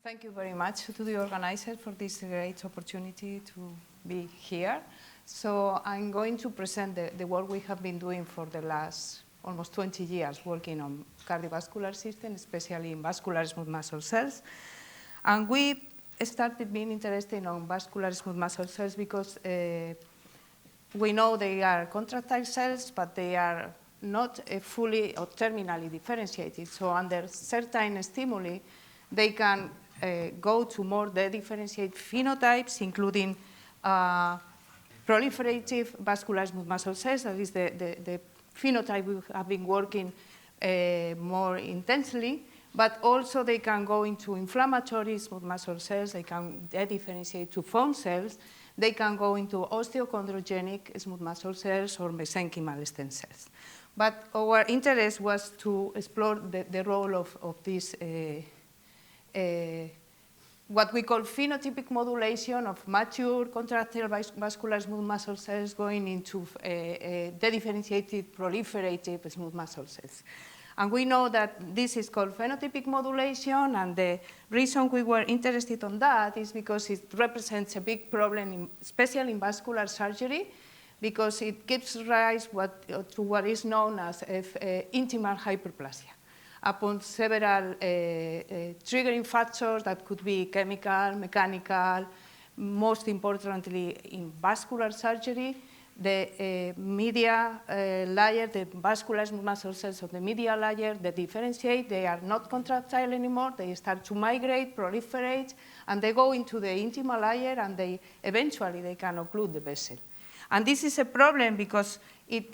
Thank you very much to the organizers for this great opportunity to be here. So I'm going to present the work we have been doing for the last almost 20 years, working on cardiovascular system, especially in vascular smooth muscle cells. And we started being interested in vascular smooth muscle cells because we know they are contractile cells, but they are not fully or terminally differentiated. So under certain stimuli, they can go to more differentiated phenotypes, including proliferative vascular smooth muscle cells. That is the phenotype we have been working more intensely. But also they can go into inflammatory smooth muscle cells. They can differentiate to foam cells. They can go into osteochondrogenic smooth muscle cells or mesenchymal stem cells. But our interest was to explore the role of this what we call phenotypic modulation of mature contractile vascular smooth muscle cells going into dedifferentiated proliferative smooth muscle cells. And we know that this is called phenotypic modulation, and the reason we were interested in that is because it represents a big problem, especially in vascular surgery, because it gives rise to what is known as intimal hyperplasia upon several triggering factors that could be chemical, mechanical, most importantly in vascular surgery. The media layer, the vascular muscle cells of the media layer, they differentiate, they are not contractile anymore, they start to migrate, proliferate, and they go into the intimal layer, and eventually they can occlude the vessel. And this is a problem because it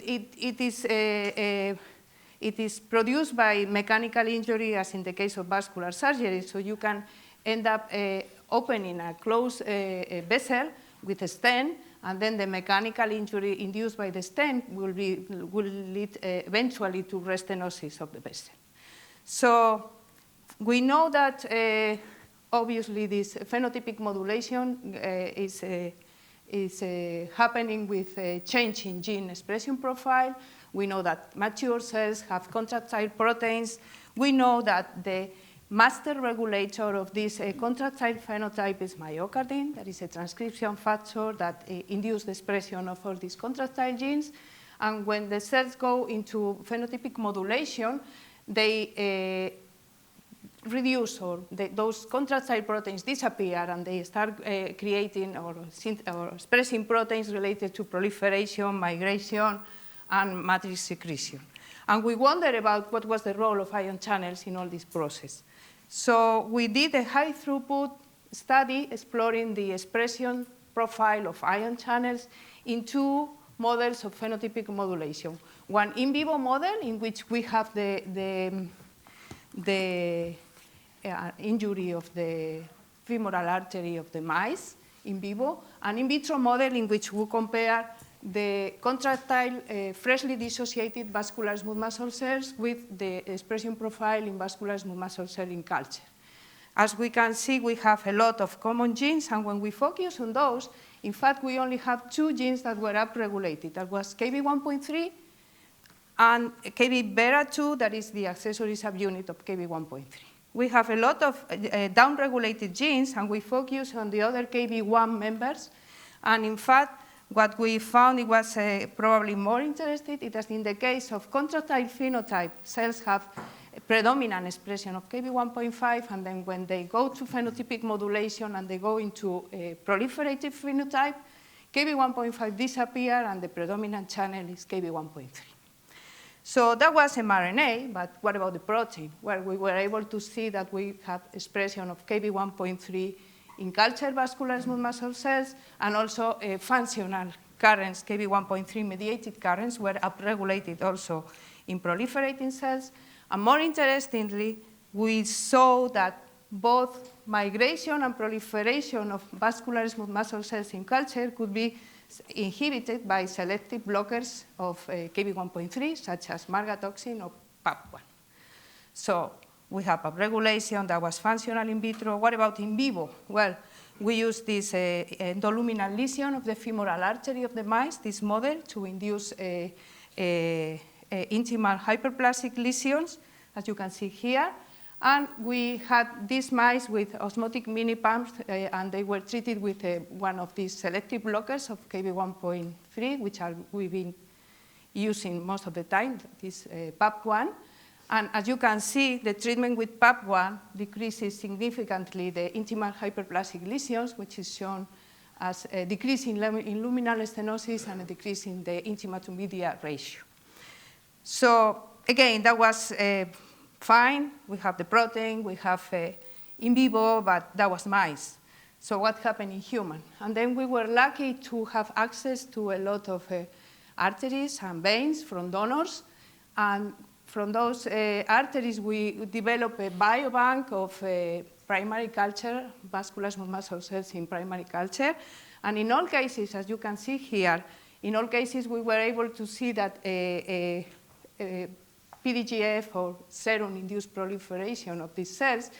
is produced by mechanical injury, as in the case of vascular surgery. So you can end up opening a closed vessel with a stent, and then the mechanical injury induced by the stent will lead eventually to restenosis of the vessel. So we know that obviously this phenotypic modulation is happening with a change in gene expression profile. We know that mature cells have contractile proteins. We know that the master regulator of this contractile phenotype is myocardium. That is a transcription factor that induces the expression of all these contractile genes. And when the cells go into phenotypic modulation, they reduce, or those contractile proteins disappear, and they start creating or expressing proteins related to proliferation, migration, and matrix secretion. And we wonder about what was the role of ion channels in all this process. So we did a high throughput study exploring the expression profile of ion channels in two models of phenotypic modulation. One in vivo model, in which we have the injury of the femoral artery of the mice in vivo, and in vitro model in which we compare the contractile, freshly dissociated vascular smooth muscle cells with the expression profile in vascular smooth muscle cell in culture. As we can see, we have a lot of common genes, and when we focus on those, in fact, we only have two genes that were upregulated. That was KB1.3 and KB-beta2, that is the accessory subunit of KB1.3. We have a lot of downregulated genes, and we focus on the other KB1 members, and in fact, what we found, it was probably more interesting. It is in the case of contractile phenotype, cells have a predominant expression of KB1.5, and then when they go to phenotypic modulation and they go into a proliferative phenotype, KB1.5 disappear, and the predominant channel is KB1.3. So that was mRNA, but what about the protein? Well, we were able to see that we have expression of KB1.3 in cultured vascular smooth muscle cells, and also functional currents, KB1.3 mediated currents, were upregulated also in proliferating cells. And more interestingly, we saw that both migration and proliferation of vascular smooth muscle cells in culture could be inhibited by selective blockers of KB1.3, such as margatoxin or PAP1. So we have upregulation that was functional in vitro. What about in vivo? Well, we used this endoluminal lesion of the femoral artery of the mice, this model, to induce intimal hyperplastic lesions, as you can see here. And we had these mice with osmotic mini pumps, and they were treated with one of these selective blockers of Kv1.3, which we've been using most of the time, this PAP1. And as you can see, the treatment with PAP1 decreases significantly the intimal hyperplastic lesions, which is shown as a decrease in luminal stenosis and a decrease in the intima to media ratio. So again, that was fine. We have the protein, we have in vivo, but that was mice. So what happened in human? And then we were lucky to have access to a lot of arteries and veins from donors. And from those arteries, we developed a biobank of primary culture, vascular smooth muscle cells in primary culture. And in all cases, as you can see here, in all cases, we were able to see that PDGF or serum-induced proliferation of these cells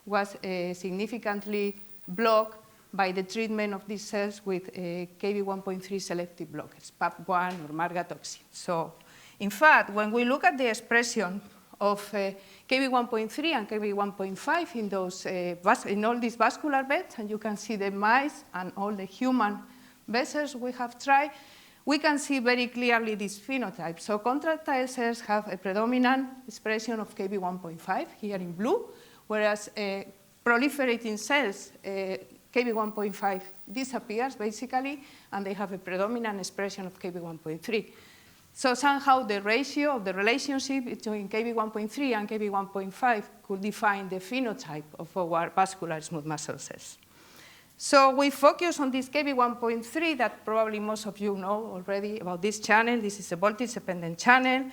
was significantly blocked by the treatment of these cells with Kv1.3 selective blockers, PAP1 or margatoxin. So, in fact, when we look at the expression of Kv1.3 and Kv1.5 in those in all these vascular beds, and you can see the mice and all the human vessels we have tried, we can see very clearly this phenotype. So contractile cells have a predominant expression of Kv1.5 here in blue, whereas proliferating cells, Kv1.5 disappears basically, and they have a predominant expression of Kv1.3. So somehow the ratio of the relationship between Kv1.3 and Kv1.5 could define the phenotype of our vascular smooth muscle cells. So we focus on this Kv1.3 that probably most of you know already about this channel. This is a voltage-dependent channel.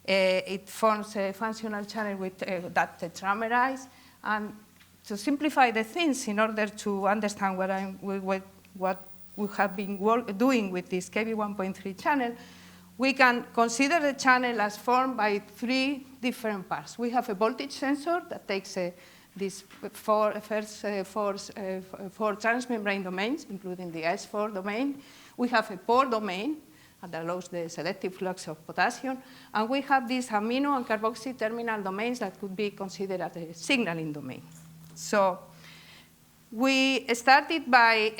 It forms a functional channel with that tetramerize. And to simplify the things in order to understand what we have been doing with this Kv1.3 channel, we can consider the channel as formed by three different parts. We have a voltage sensor that takes these four transmembrane domains, including the S4 domain. We have a pore domain that allows the selective flux of potassium. And we have these amino and carboxy terminal domains that could be considered as a signaling domain. So we started by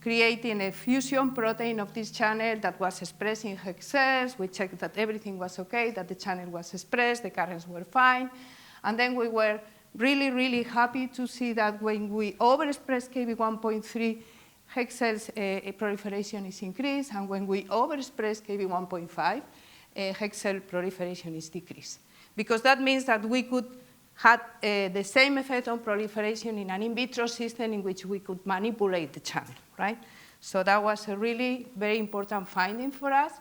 creating a fusion protein of this channel that was expressed in HEX cells. We checked that everything was OK, that the channel was expressed, the currents were fine. And then we were really, really happy to see that when we overexpress Kv1.3, HEX cells proliferation is increased, and when we overexpress Kv1.5, HEX cell proliferation is decreased. Because that means that we could have the same effect on proliferation in an in vitro system in which we could manipulate the channel, right? So that was a really very important finding for us.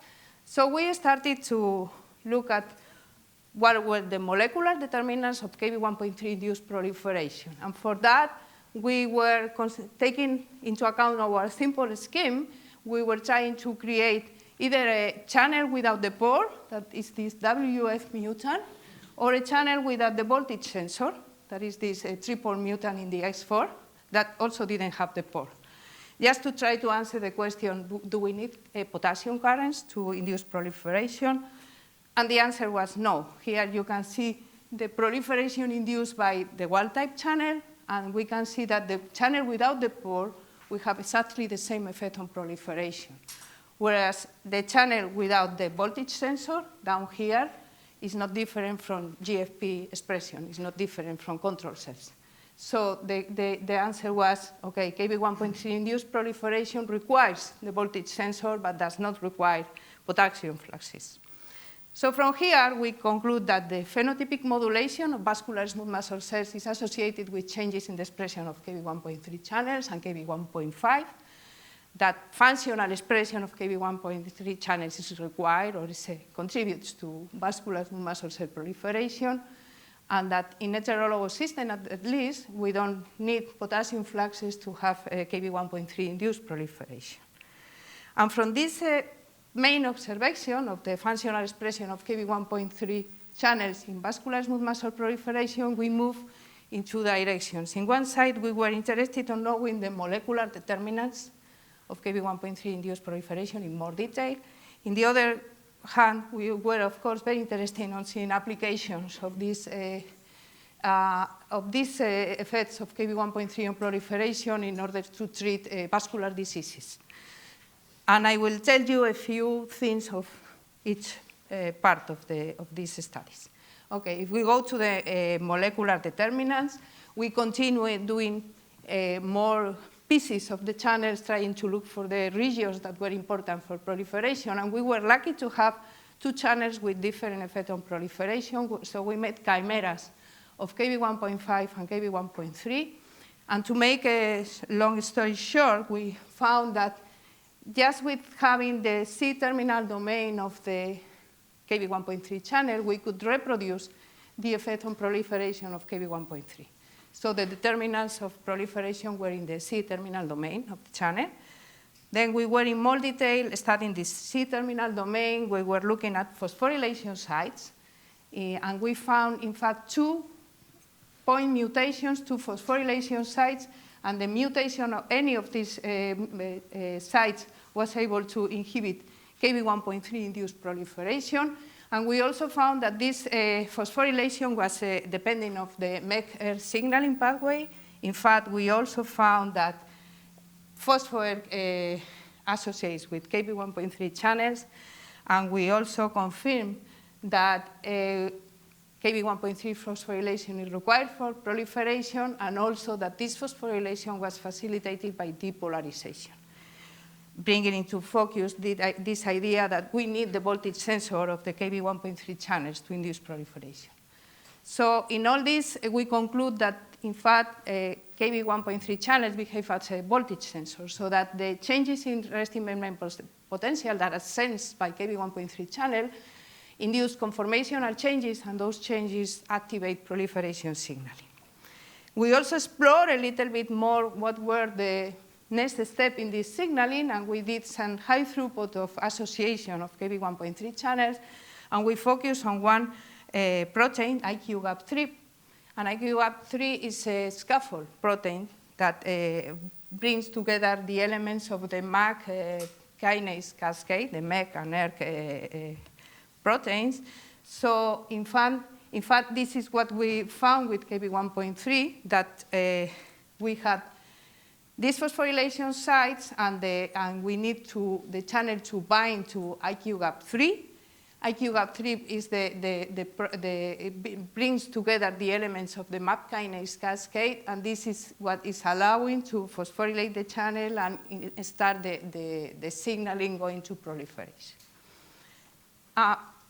So we started to look at what were the molecular determinants of Kv1.3-induced proliferation. And for that, we were taking into account our simple scheme. We were trying to create either a channel without the pore, that is this WF mutant, or a channel without the voltage sensor, that is this triple mutant in the X4, that also didn't have the pore. Just to try to answer the question, do we need potassium currents to induce proliferation? And the answer was no. Here you can see the proliferation induced by the wild-type channel, and we can see that the channel without the pore, we have exactly the same effect on proliferation. Whereas the channel without the voltage sensor, down here, is not different from GFP expression, is not different from control cells. So the answer was, OK, Kv1.3-induced proliferation requires the voltage sensor, but does not require potassium fluxes. So from here, we conclude that the phenotypic modulation of vascular smooth muscle cells is associated with changes in the expression of Kv1.3 channels and Kv1.5, that functional expression of Kv1.3 channels is required or contributes to vascular smooth muscle cell proliferation, and that in heterologous system, at least, we don't need potassium fluxes to have Kv1.3-induced proliferation. And from this main observation of the functional expression of Kv1.3 channels in vascular smooth muscle proliferation, we move in two directions. In one side, we were interested in knowing the molecular determinants of Kv1.3-induced proliferation in more detail. In the other hand, we were, of course, very interested in seeing applications of this of these effects of Kv1.3 on proliferation in order to treat vascular diseases. And I will tell you a few things of each part of these studies. Okay, if we go to the molecular determinants, we continue doing more pieces of the channels, trying to look for the regions that were important for proliferation. And we were lucky to have 2 channels with different effect on proliferation. So we made chimeras of Kv1.5 and Kv1.3. And to make a long story short, we found that just with having the C-terminal domain of the Kv1.3 channel, we could reproduce the effect on proliferation of Kv1.3. So the determinants of proliferation were in the C-terminal domain of the channel. Then we were in more detail studying this C-terminal domain. We were looking at phosphorylation sites. And we found, in fact, 2 point mutations, 2 phosphorylation sites. And the mutation of any of these sites was able to inhibit Kv1.3-induced proliferation. And we also found that this phosphorylation was depending on the MEK signaling pathway. In fact, we also found that phosphor associates with Kv1.3 channels. And we also confirmed that Kv1.3 phosphorylation is required for proliferation, and also that this phosphorylation was facilitated by depolarization, bringing into focus this idea that we need the voltage sensor of the Kv1.3 channels to induce proliferation. So in all this, we conclude that, in fact, Kv1.3 channels behave as a voltage sensor, so that the changes in resting membrane potential that are sensed by Kv1.3 channel induce conformational changes, and those changes activate proliferation signaling. We also explore a little bit more what were the next step in this signaling, and we did some high throughput of association of Kv1.3 channels, and we focused on one protein, IQGAP3. And IQGAP3 is a scaffold protein that brings together the elements of the MAC kinase cascade, the MEK and ERK proteins. So in fact, this is what we found with Kv1.3, that we had these phosphorylation sites, and we need the channel to bind to IQGAP3. IQGAP3 is it brings together the elements of the MAP kinase cascade, and this is what is allowing to phosphorylate the channel and start the signaling going to proliferation.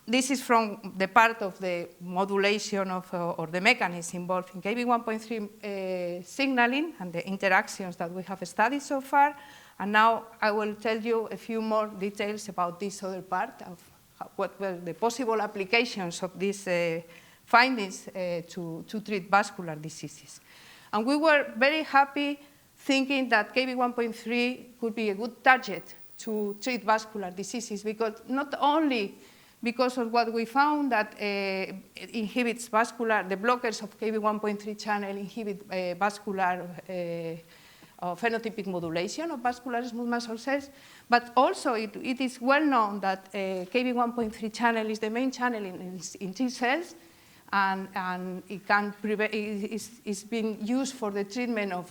This is from the part of the modulation of, or the mechanism involved in Kv1.3 signaling and the interactions that we have studied so far. And now I will tell you a few more details about this other part of what were the possible applications of these findings to treat vascular diseases. And we were very happy thinking that Kv1.3 could be a good target to treat vascular diseases, because not only because of what we found that inhibits the blockers of Kv1.3 channel inhibit vascular phenotypic modulation of vascular smooth muscle cells, but also it is well known that Kv1.3 channel is the main channel in T cells, and it's been used for the treatment of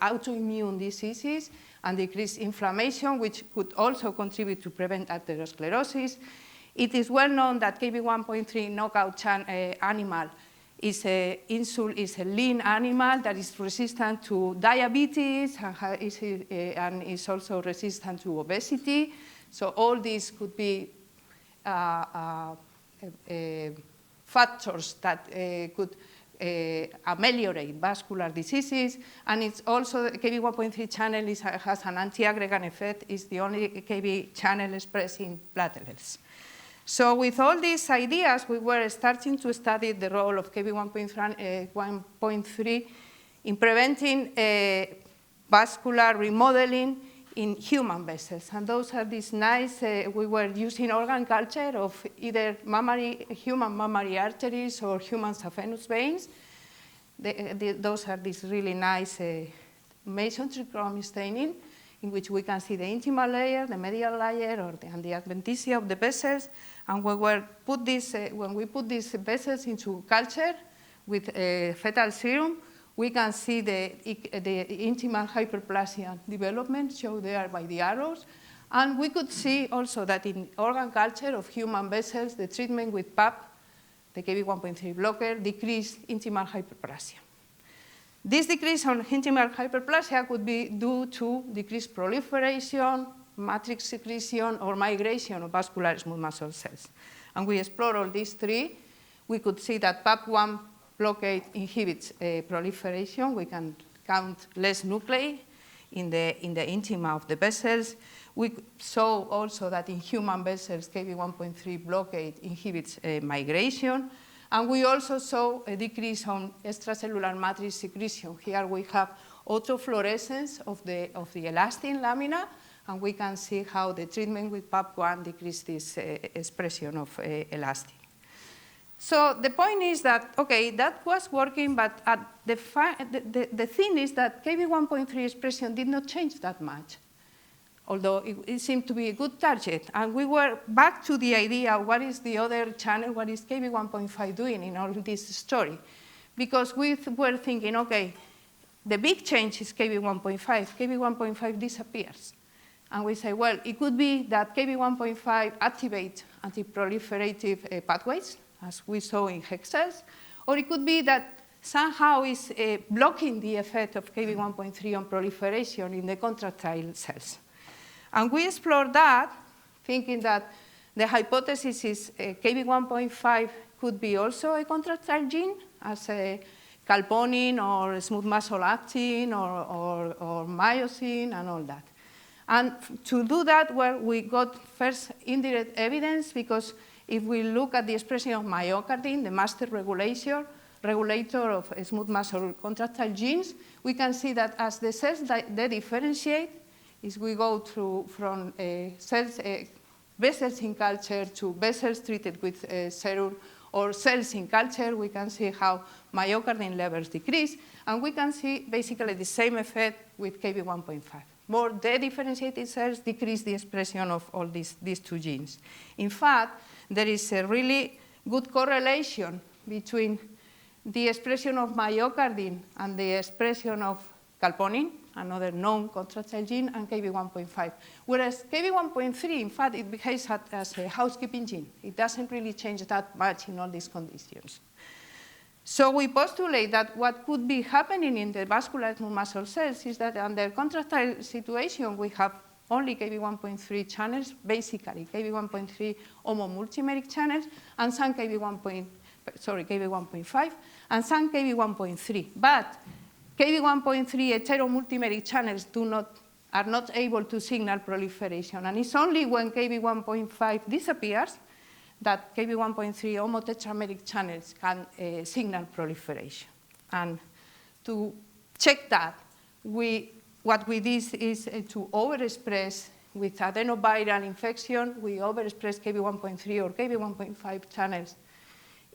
autoimmune diseases and decrease inflammation, which could also contribute to prevent atherosclerosis. It is well known that Kv1.3 knockout animal is a lean animal that is resistant to diabetes and is also resistant to obesity. So all these could be factors that could ameliorate vascular diseases, and it's also Kv1.3 channel has an anti-aggregant effect. It's the only Kv channel expressing platelets. So with all these ideas, we were starting to study the role of Kv1.3 in preventing vascular remodeling in human vessels. And those are these nice, we were using organ culture of either human mammary arteries or human saphenous veins. Those are these really nice Mason trichrome staining, in which we can see the intimal layer, the medial layer, and the adventitia of the vessels. And when we put these vessels into culture with fetal serum, we can see the intimal hyperplasia development shown there by the arrows. And we could see also that in organ culture of human vessels, the treatment with PAP, the Kv1.3 blocker, decreased intimal hyperplasia. This decrease on intimal hyperplasia could be due to decreased proliferation, matrix secretion, or migration of vascular smooth muscle cells. And we explored all these three. We could see that PAP1 blockade inhibits proliferation. We can count less nuclei in the intima of the vessels. We saw also that in human vessels, Kv1.3 blockade inhibits migration. And we also saw a decrease on extracellular matrix secretion. Here we have autofluorescence of the elastin lamina, and we can see how the treatment with PAP1 decreased this expression of elastin. So the point is that, okay, that was working, but the thing is that Kv1.3 expression did not change that much, although it seemed to be a good target. And we were back to the idea, what is the other channel, what is Kv1.5 doing in all this story? Because we were thinking, okay, the big change is Kv1.5. Kv1.5 disappears. And we say, well, it could be that Kv1.5 activates anti-proliferative pathways, as we saw in HEC cells, or it could be that somehow is blocking the effect of Kv1.3 on proliferation in the contractile cells. And we explored that, thinking that the hypothesis is Kv1.5 could be also a contractile gene, as a calponin or smooth muscle actin or myosin and all that. And to do that, well, we got first indirect evidence, because if we look at the expression of myocardin, the master regulator of smooth muscle contractile genes, we can see that as the cells they differentiate, is we go from vessels in culture to vessels treated with serum, or cells in culture, we can see how myocardin levels decrease, and we can see basically the same effect with Kv1.5. More dedifferentiated cells decrease the expression of all these two genes. In fact, there is a really good correlation between the expression of myocardin and the expression of calponin, another known contractile gene, and Kv1.5. Whereas Kv1.3, in fact, it behaves as a housekeeping gene. It doesn't really change that much in all these conditions. So we postulate that what could be happening in the vascular smooth muscle cells is that under contractile situation, we have only Kv1.3 channels, basically Kv1.3 homomultimeric channels, and some Kv1.5, and some Kv1.3. But Kv1.3 heteromultimeric channels are not able to signal proliferation. And it's only when Kv1.5 disappears that Kv1.3 homotetrameric channels can signal proliferation. And to check that, what we did is to overexpress with adenoviral infection, we overexpress Kv1.3 or Kv1.5 channels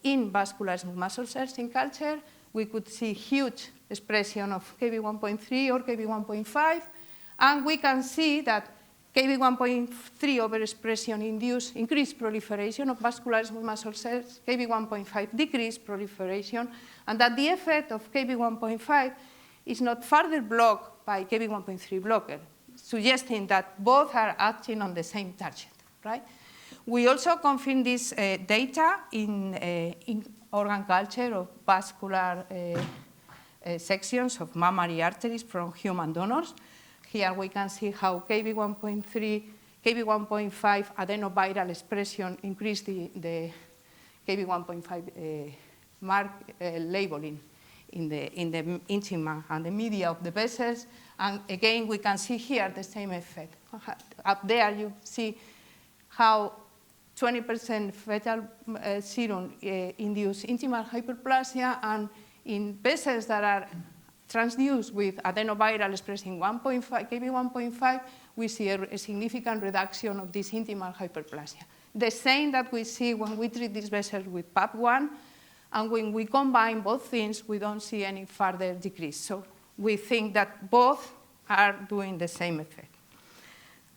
in vascular smooth muscle cells in culture. We could see huge expression of Kv1.3 or Kv1.5, and we can see that Kv1.3 overexpression induced increased proliferation of vascular smooth muscle cells, Kv1.5 decreased proliferation, and that the effect of Kv1.5 is not further blocked by Kv1.3 blocker, suggesting that both are acting on the same target, right? We also confirmed this data in organ culture of vascular sections of mammary arteries from human donors. Here we can see how Kv1.3, Kv1.5 adenoviral expression increased the Kv1.5 labeling in the intima and the media of the vessels. And again, we can see here the same effect. Up there you see how 20% fetal serum induce intimal hyperplasia, and in vessels that are transduced with adenoviral expressing Kv1.5, we see a significant reduction of this intimal hyperplasia. The same that we see when we treat these vessels with PAP1, and when we combine both things, we don't see any further decrease. So we think that both are doing the same effect.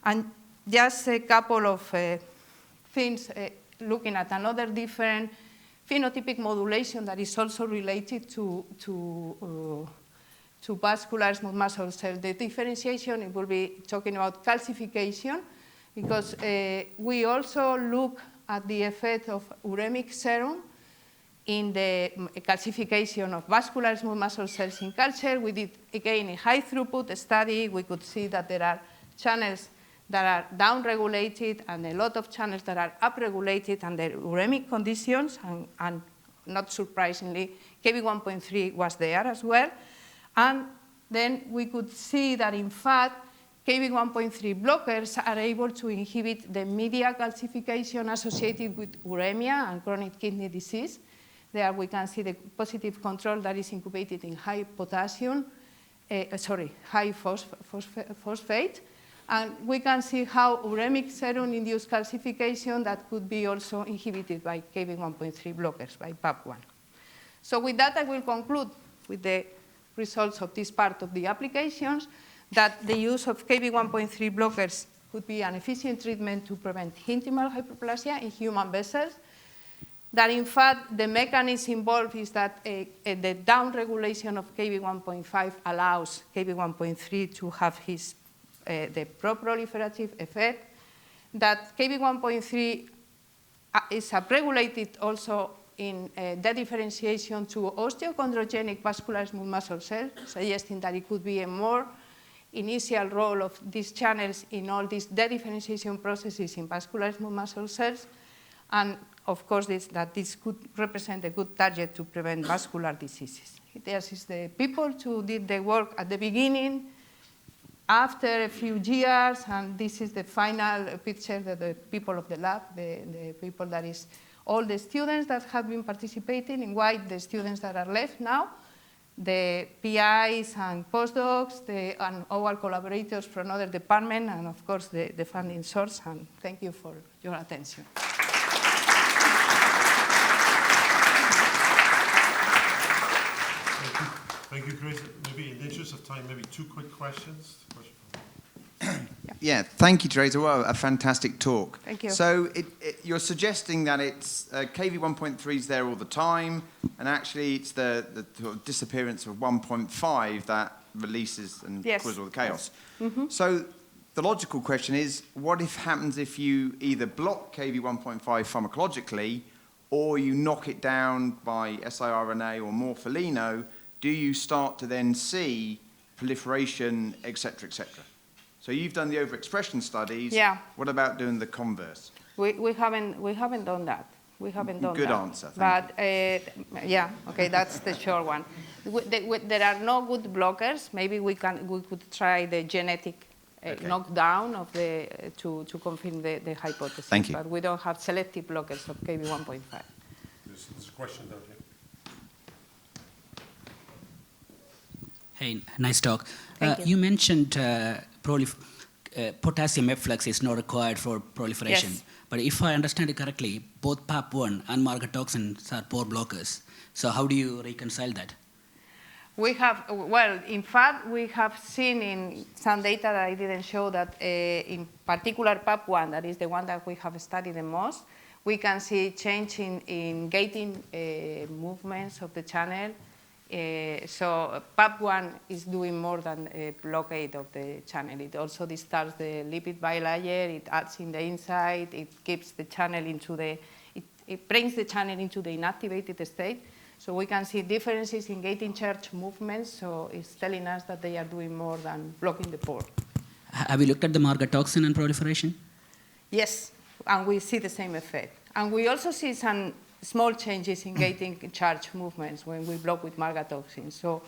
And just a couple of things looking at another different phenotypic modulation that is also related to vascular smooth muscle cells. The differentiation, it will be talking about calcification, because we also look at the effect of uremic serum in the calcification of vascular smooth muscle cells in culture. We did, again, a high throughput study. We could see that there are channels that are down-regulated and a lot of channels that are up-regulated under uremic conditions, and not surprisingly, Kv1.3 was there as well. And then we could see that, in fact, Kv1.3 blockers are able to inhibit the media calcification associated with uremia and chronic kidney disease. There we can see the positive control that is incubated in high potassium, high phosphate. And we can see how uremic serum-induced calcification that could be also inhibited by Kv1.3 blockers, by PAP1. So with that, I will conclude with the results of this part of the applications, that the use of Kv1.3 blockers could be an efficient treatment to prevent intimal hyperplasia in human vessels, that in fact the mechanism involved is that the downregulation of Kv1.5 allows Kv1.3 to have the pro-proliferative effect, that Kv1.3 is upregulated also in the differentiation to osteochondrogenic vascular smooth muscle cells, suggesting that it could be a more initial role of these channels in all these dedifferentiation processes in vascular smooth muscle cells, and of course that this could represent a good target to prevent vascular diseases. This is the people who did the work at the beginning, after a few years, and this is the final picture that the people of the lab, the people that is all the students that have been participating, in white the students that are left now, the PIs and postdocs, and our collaborators from other departments, and of course the funding source, and thank you for your attention. Thank you, Teresa. Maybe in the interest of time, maybe two quick questions. Yeah, thank you, Teresa. Well, a fantastic talk. Thank you. So you're suggesting that it's Kv1.3 is there all the time, and actually it's the disappearance of 1.5 that releases and causes all the chaos. Yes. Mm-hmm. So the logical question is, what happens if you either block Kv1.5 pharmacologically, or you knock it down by siRNA or morpholino? Do you start to then see proliferation, et cetera, et cetera? So you've done the overexpression studies. Yeah. What about doing the converse? We haven't done that. We haven't done Good that. answer. But yeah, okay, that's the short one. There are no good blockers. Maybe we could try the genetic knockdown of to confirm the hypothesis. Thank you. But we don't have selective blockers of Kv1.5. There's a question down here. Hey, nice talk. Thank you. You mentioned potassium efflux is not required for proliferation. Yes. But if I understand it correctly, both PAP1 and margotoxins are poor blockers. So how do you reconcile that? We have, well, in fact, we have seen in some data that I didn't show that in particular PAP1, that is the one that we have studied the most, we can see change in gating movements of the channel. So PAP1 is doing more than a blockade of the channel. It also disturbs the lipid bilayer, it adds in the inside, it keeps the channel into it brings the channel into the inactivated state. So we can see differences in gating charge movements, so it's telling us that they are doing more than blocking the pore. Have you looked at the margotoxin and proliferation? Yes, and we see the same effect. And we also see some small changes in gating charge movements when we block with margotoxin. So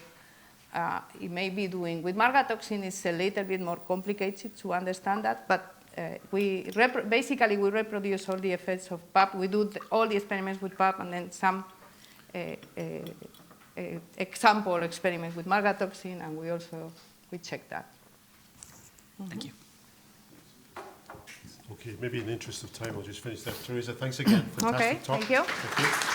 it may be doing, with margotoxin it's a little bit more complicated to understand that, but basically we reproduce all the effects of PAP. We do all the experiments with PAP and then some example experiment with margotoxin, and we check that. Thank you. Okay, maybe in the interest of time, I'll just finish that. Teresa, thanks again. Fantastic talk. Thank you. Thank you.